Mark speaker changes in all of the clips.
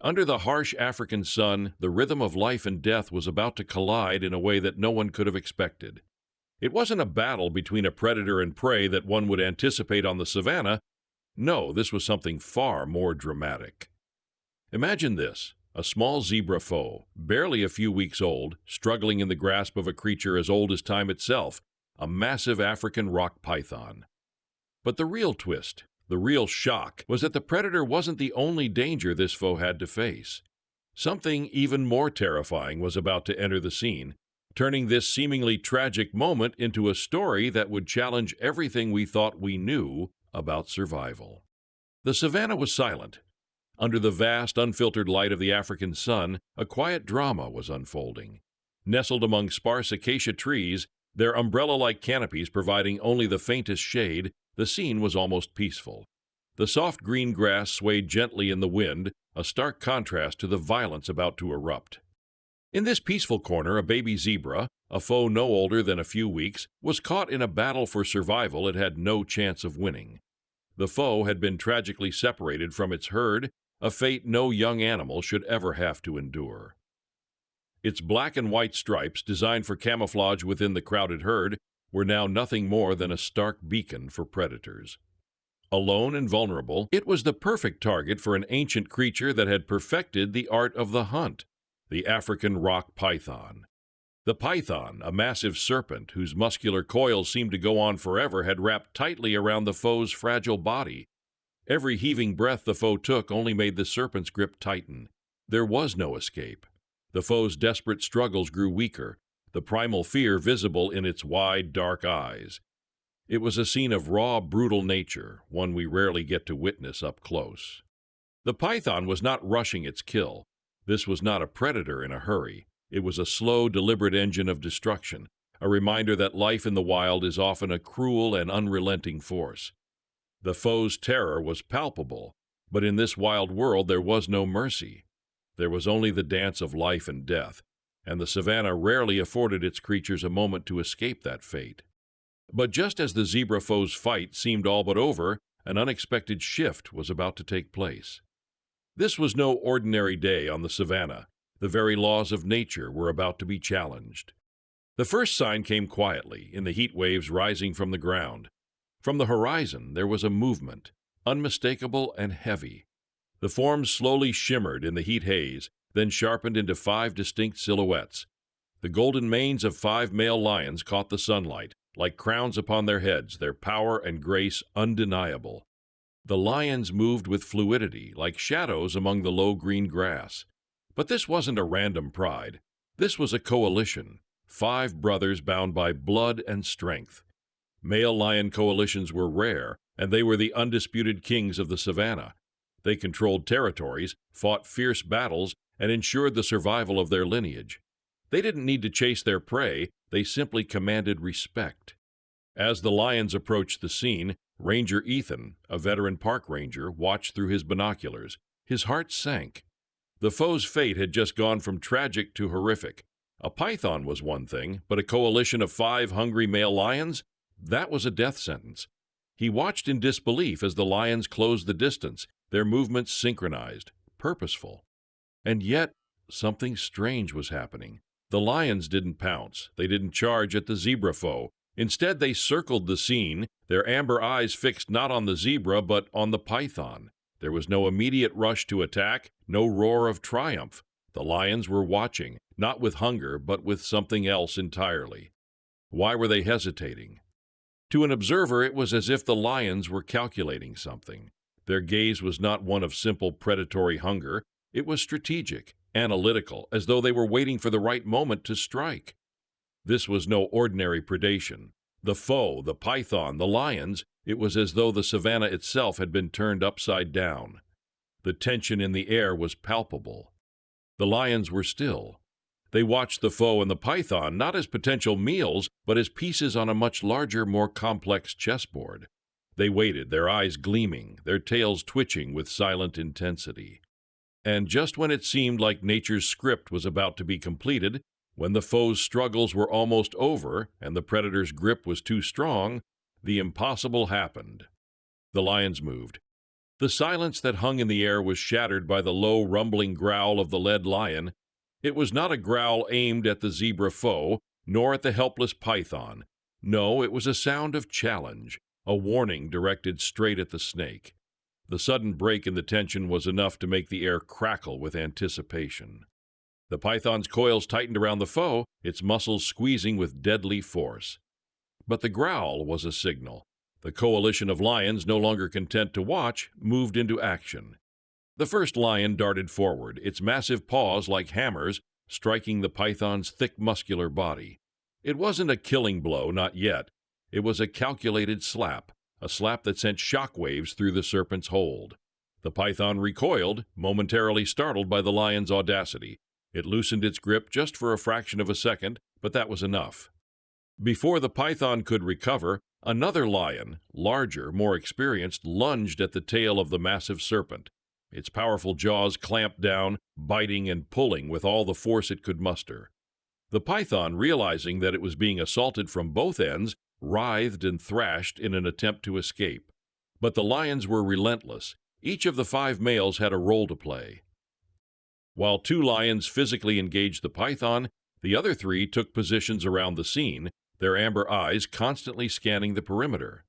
Speaker 1: Under the harsh African sun, the rhythm of life and death was about to collide in a way that no one could have expected. It wasn't a battle between a predator and prey that one would anticipate on the savannah. No, this was something far more dramatic. Imagine this: a small zebra foe, barely a few weeks old, struggling in the grasp of a creature as old as time itself, a massive African rock python. But the real twist, the real shock, was that the predator wasn't the only danger this foe had to face. Something even more terrifying was about to enter the scene, turning this seemingly tragic moment into a story that would challenge everything we thought we knew about survival. The savannah was silent. Under the vast, unfiltered light of the African sun, a quiet drama was unfolding. Nestled among sparse acacia trees, their umbrella-like canopies providing only the faintest shade, the scene was almost peaceful. The soft green grass swayed gently in the wind, a stark contrast to the violence about to erupt. In this peaceful corner, a baby zebra, a foe no older than a few weeks, was caught in a battle for survival it had no chance of winning. The foe had been tragically separated from its herd, a fate no young animal should ever have to endure. Its black and white stripes, designed for camouflage within the crowded herd, were now nothing more than a stark beacon for predators. Alone and vulnerable, it was the perfect target for an ancient creature that had perfected the art of the hunt, the African rock python. The python, a massive serpent whose muscular coils seemed to go on forever, had wrapped tightly around the foe's fragile body. Every heaving breath the foe took only made the serpent's grip tighten. There was no escape. The foe's desperate struggles grew weaker, the primal fear visible in its wide, dark eyes. It was a scene of raw, brutal nature, one we rarely get to witness up close. The python was not rushing its kill. This was not a predator in a hurry. It was a slow, deliberate engine of destruction, a reminder that life in the wild is often a cruel and unrelenting force. The foe's terror was palpable, but in this wild world there was no mercy. There was only the dance of life and death, and the savannah rarely afforded its creatures a moment to escape that fate. But just as the zebra foe's fight seemed all but over, an unexpected shift was about to take place. This was no ordinary day on the savannah. The very laws of nature were about to be challenged. The first sign came quietly, in the heat waves rising from the ground. From the horizon there was a movement, unmistakable and heavy. The forms slowly shimmered in the heat haze, then sharpened into 5 distinct silhouettes. The golden manes of 5 male lions caught the sunlight, like crowns upon their heads, their power and grace undeniable. The lions moved with fluidity, like shadows among the low green grass. But this wasn't a random pride. This was a coalition, 5 brothers bound by blood and strength. Male lion coalitions were rare, and they were the undisputed kings of the savannah. They controlled territories, fought fierce battles, and ensured the survival of their lineage. They didn't need to chase their prey, they simply commanded respect. As the lions approached the scene, Ranger Ethan, a veteran park ranger, watched through his binoculars. His heart sank. The foe's fate had just gone from tragic to horrific. A python was one thing, but a coalition of 5 hungry male lions? That was a death sentence. He watched in disbelief as the lions closed the distance, their movements synchronized, purposeful. And yet, something strange was happening. The lions didn't pounce. They didn't charge at the zebra foe. Instead, they circled the scene, their amber eyes fixed not on the zebra, but on the python. There was no immediate rush to attack, no roar of triumph. The lions were watching, not with hunger, but with something else entirely. Why were they hesitating? To an observer, it was as if the lions were calculating something. Their gaze was not one of simple predatory hunger. It was strategic, analytical, as though they were waiting for the right moment to strike. This was no ordinary predation. The foe, the python, the lions, it was as though the savannah itself had been turned upside down. The tension in the air was palpable. The lions were still. They watched the foe and the python not as potential meals, but as pieces on a much larger, more complex chessboard. They waited, their eyes gleaming, their tails twitching with silent intensity. And just when it seemed like nature's script was about to be completed, when the foe's struggles were almost over and the predator's grip was too strong, the impossible happened. The lions moved. The silence that hung in the air was shattered by the low, rumbling growl of the led lion. It was not a growl aimed at the zebra foe, nor at the helpless python. No, it was a sound of challenge, a warning directed straight at the snake. The sudden break in the tension was enough to make the air crackle with anticipation. The python's coils tightened around the foe, its muscles squeezing with deadly force. But the growl was a signal. The coalition of lions, no longer content to watch, moved into action. The first lion darted forward, its massive paws like hammers, striking the python's thick muscular body. It wasn't a killing blow, not yet. It was a calculated slap, a slap that sent shock waves through the serpent's hold. The python recoiled, momentarily startled by the lion's audacity. It loosened its grip just for a fraction of a second, but that was enough. Before the python could recover, another lion, larger, more experienced, lunged at the tail of the massive serpent. Its powerful jaws clamped down, biting and pulling with all the force it could muster. The python, realizing that it was being assaulted from both ends, writhed and thrashed in an attempt to escape. But the lions were relentless. Each of the 5 males had a role to play. While 2 lions physically engaged the python, the other 3 took positions around the scene, their amber eyes constantly scanning the perimeter.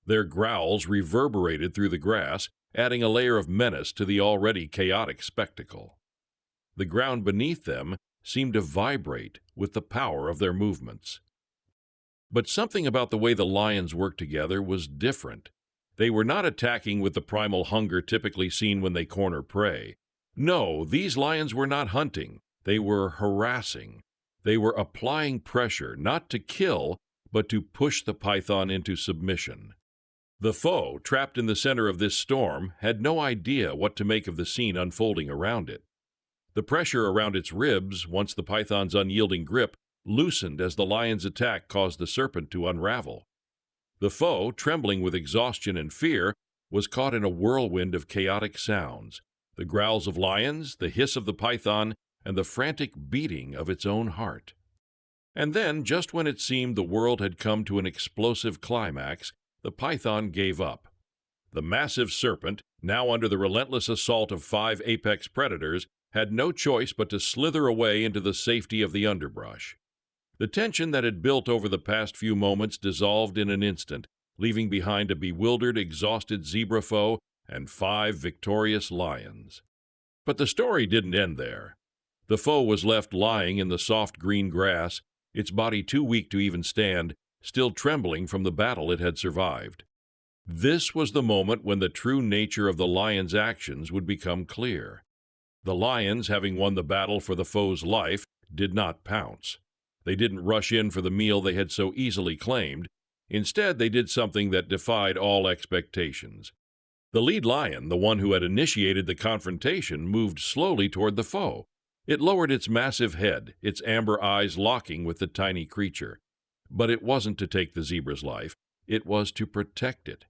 Speaker 1: Their growls reverberated through the grass, adding a layer of menace to the already chaotic spectacle. The ground beneath them seemed to vibrate with the power of their movements. But something about the way the lions worked together was different. They were not attacking with the primal hunger typically seen when they corner prey. No, these lions were not hunting. They were harassing. They were applying pressure, not to kill, but to push the python into submission. The foe, trapped in the center of this storm, had no idea what to make of the scene unfolding around it. The pressure around its ribs, once the python's unyielding grip, loosened as the lion's attack caused the serpent to unravel. The foe, trembling with exhaustion and fear, was caught in a whirlwind of chaotic sounds. The growls of lions, the hiss of the python, and the frantic beating of its own heart. And then, just when it seemed the world had come to an explosive climax, the python gave up. The massive serpent, now under the relentless assault of 5 apex predators, had no choice but to slither away into the safety of the underbrush. The tension that had built over the past few moments dissolved in an instant, leaving behind a bewildered, exhausted zebra foe and 5 victorious lions. But the story didn't end there. The foe was left lying in the soft green grass, its body too weak to even stand, still trembling from the battle it had survived. This was the moment when the true nature of the lion's actions would become clear. The lions, having won the battle for the foe's life, did not pounce. They didn't rush in for the meal they had so easily claimed. Instead, they did something that defied all expectations. The lead lion, the one who had initiated the confrontation, moved slowly toward the foe. It lowered its massive head, its amber eyes locking with the tiny creature. But it wasn't to take the zebra's life. It was to protect it.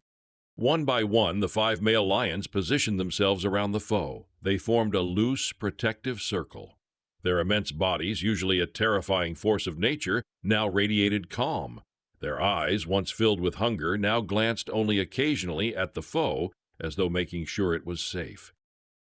Speaker 1: One by one, the 5 male lions positioned themselves around the foe. They formed a loose, protective circle. Their immense bodies, usually a terrifying force of nature, now radiated calm. Their eyes, once filled with hunger, now glanced only occasionally at the foe, as though making sure it was safe.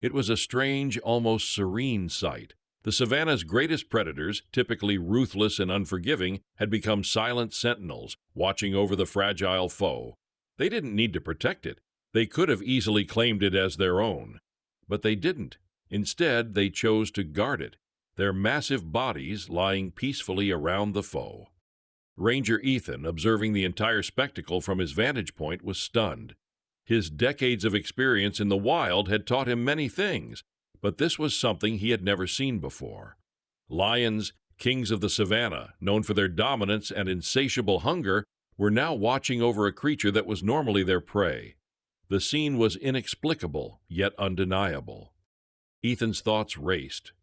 Speaker 1: It was a strange, almost serene sight. The savannah's greatest predators, typically ruthless and unforgiving, had become silent sentinels, watching over the fragile foe. They didn't need to protect it. They could have easily claimed it as their own. But they didn't. Instead, they chose to guard it, their massive bodies lying peacefully around the foe. Ranger Ethan, observing the entire spectacle from his vantage point, was stunned. His decades of experience in the wild had taught him many things, but this was something he had never seen before. Lions, kings of the savannah, known for their dominance and insatiable hunger, were now watching over a creature that was normally their prey. The scene was inexplicable, yet undeniable. Ethan's thoughts raced.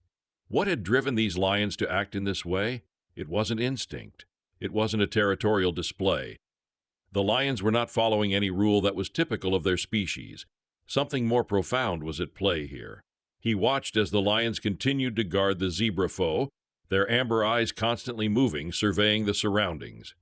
Speaker 1: What had driven these lions to act in this way? It wasn't instinct. It wasn't a territorial display. The lions were not following any rule that was typical of their species. Something more profound was at play here. He watched as the lions continued to guard the zebra foe, their amber eyes constantly moving, surveying the surroundings.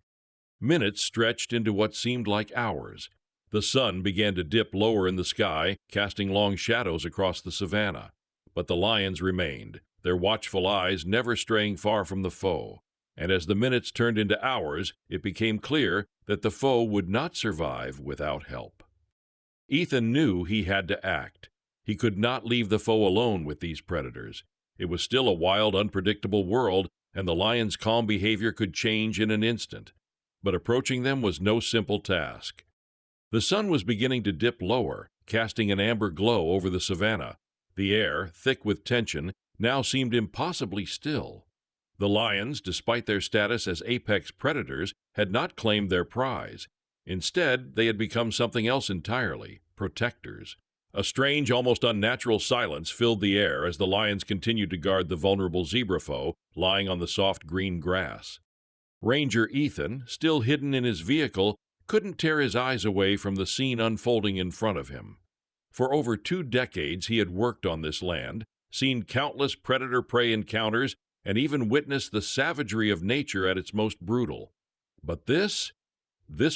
Speaker 1: Minutes stretched into what seemed like hours. The sun began to dip lower in the sky, casting long shadows across the savannah. But the lions remained, their watchful eyes never straying far from the foe. And as the minutes turned into hours, it became clear that the foe would not survive without help. Ethan knew he had to act. He could not leave the foe alone with these predators. It was still a wild, unpredictable world, and the lion's calm behavior could change in an instant. But approaching them was no simple task. The sun was beginning to dip lower, casting an amber glow over the savannah. The air, thick with tension, now seemed impossibly still. The lions, despite their status as apex predators, had not claimed their prize. Instead, they had become something else entirely, protectors. A strange, almost unnatural silence filled the air as the lions continued to guard the vulnerable zebra foe lying on the soft green grass. Ranger Ethan, still hidden in his vehicle, couldn't tear his eyes away from the scene unfolding in front of him. For over 2 decades he had worked on this land, seen countless predator-prey encounters, and even witnessed the savagery of nature at its most brutal. But this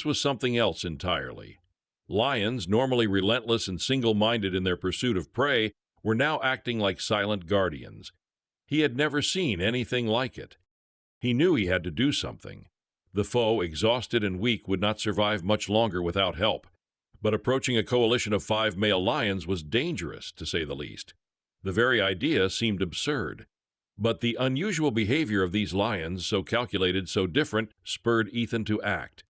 Speaker 1: was something else entirely. Lions, normally relentless and single-minded in their pursuit of prey, were now acting like silent guardians. He had never seen anything like it. He knew he had to do something. The foe, exhausted and weak, would not survive much longer without help. But approaching a coalition of 5 male lions was dangerous, to say the least. The very idea seemed absurd. But the unusual behavior of these lions, so calculated, so different, spurred Ethan to act.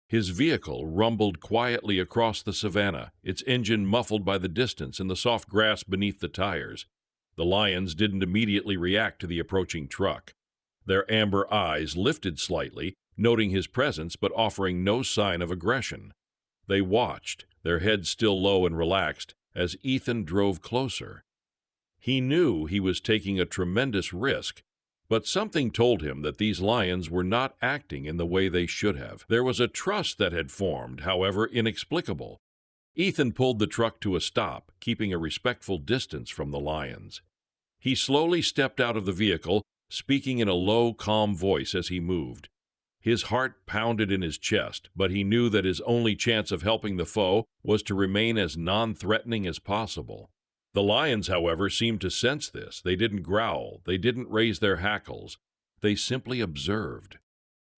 Speaker 1: His vehicle rumbled quietly across the savannah, its engine muffled by the distance and the soft grass beneath the tires. The lions didn't immediately react to the approaching truck. Their amber eyes lifted slightly, noting his presence but offering no sign of aggression. They watched, their heads still low and relaxed, as Ethan drove closer. He knew he was taking a tremendous risk, but something told him that these lions were not acting in the way they should have. There was a trust that had formed, however inexplicable. Ethan pulled the truck to a stop, keeping a respectful distance from the lions. He slowly stepped out of the vehicle, speaking in a low, calm voice as he moved. His heart pounded in his chest, but he knew that his only chance of helping the foe was to remain as non-threatening as possible. The lions, however, seemed to sense this. They didn't growl. They didn't raise their hackles. They simply observed.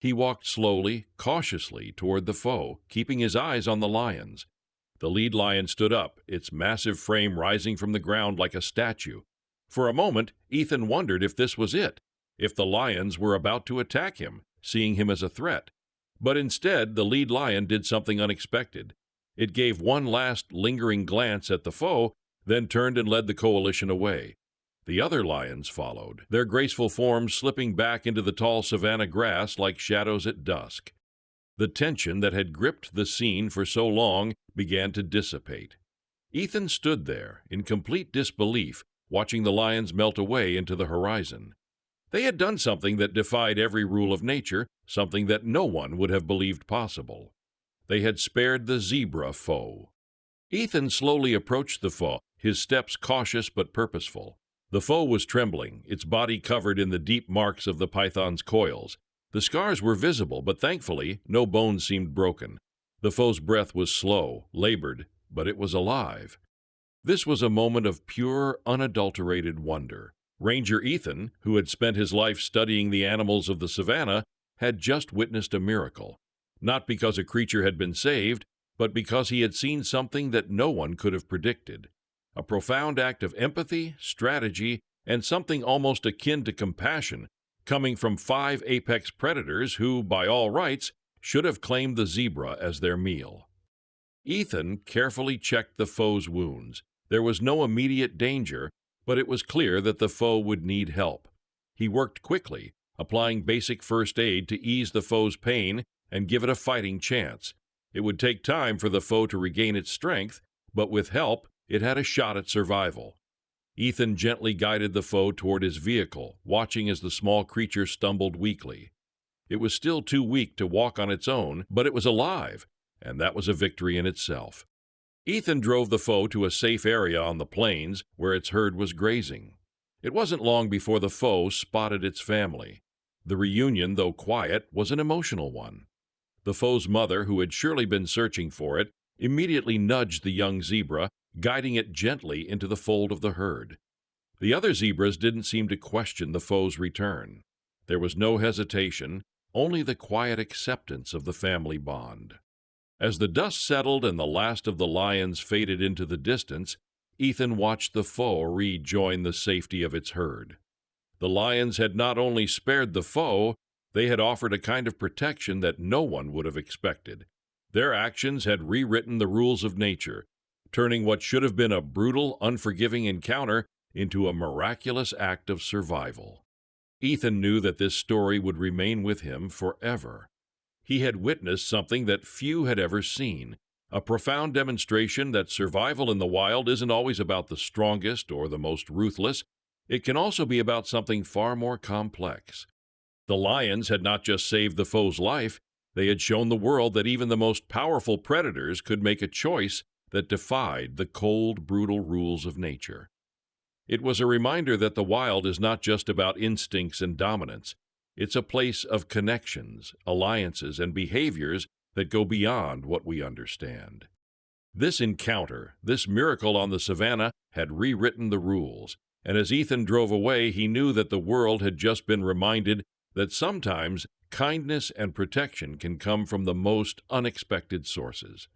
Speaker 1: He walked slowly, cautiously toward the foe, keeping his eyes on the lions. The lead lion stood up, its massive frame rising from the ground like a statue. For a moment, Ethan wondered if this was it, if the lions were about to attack him, seeing him as a threat. But instead, the lead lion did something unexpected. It gave one last lingering glance at the foe, then turned and led the coalition away. The other lions followed, their graceful forms slipping back into the tall savanna grass like shadows at dusk. The tension that had gripped the scene for so long began to dissipate. Ethan stood there, in complete disbelief, watching the lions melt away into the horizon. They had done something that defied every rule of nature, something that no one would have believed possible. They had spared the zebra foe. Ethan slowly approached the foe, his steps cautious but purposeful. The foe was trembling, its body covered in the deep marks of the python's coils. The scars were visible, but thankfully no bones seemed broken. The foe's breath was slow, labored, but it was alive. This was a moment of pure, unadulterated wonder. Ranger Ethan, who had spent his life studying the animals of the savannah, had just witnessed a miracle. Not because a creature had been saved, but because he had seen something that no one could have predicted. A profound act of empathy, strategy, and something almost akin to compassion, coming from 5 apex predators who, by all rights, should have claimed the zebra as their meal. Ethan carefully checked the foe's wounds. There was no immediate danger, but it was clear that the foe would need help. He worked quickly, applying basic first aid to ease the foe's pain and give it a fighting chance. It would take time for the foe to regain its strength, but with help, it had a shot at survival. Ethan gently guided the foe toward his vehicle, watching as the small creature stumbled weakly. It was still too weak to walk on its own, but it was alive, and that was a victory in itself. Ethan drove the foe to a safe area on the plains where its herd was grazing. It wasn't long before the foe spotted its family. The reunion, though quiet, was an emotional one. The foe's mother, who had surely been searching for it, immediately nudged the young zebra, guiding it gently into the fold of the herd. The other zebras didn't seem to question the foe's return. There was no hesitation, only the quiet acceptance of the family bond. As the dust settled and the last of the lions faded into the distance, Ethan watched the foe rejoin the safety of its herd. The lions had not only spared the foe, they had offered a kind of protection that no one would have expected. Their actions had rewritten the rules of nature, turning what should have been a brutal, unforgiving encounter into a miraculous act of survival. Ethan knew that this story would remain with him forever. He had witnessed something that few had ever seen, a profound demonstration that survival in the wild isn't always about the strongest or the most ruthless. It can also be about something far more complex. The lions had not just saved the foe's life, they had shown the world that even the most powerful predators could make a choice that defied the cold, brutal rules of nature. It was a reminder that the wild is not just about instincts and dominance. It's a place of connections, alliances, and behaviors that go beyond what we understand. This encounter, this miracle on the savannah, had rewritten the rules, and as Ethan drove away, he knew that the world had just been reminded that sometimes kindness and protection can come from the most unexpected sources.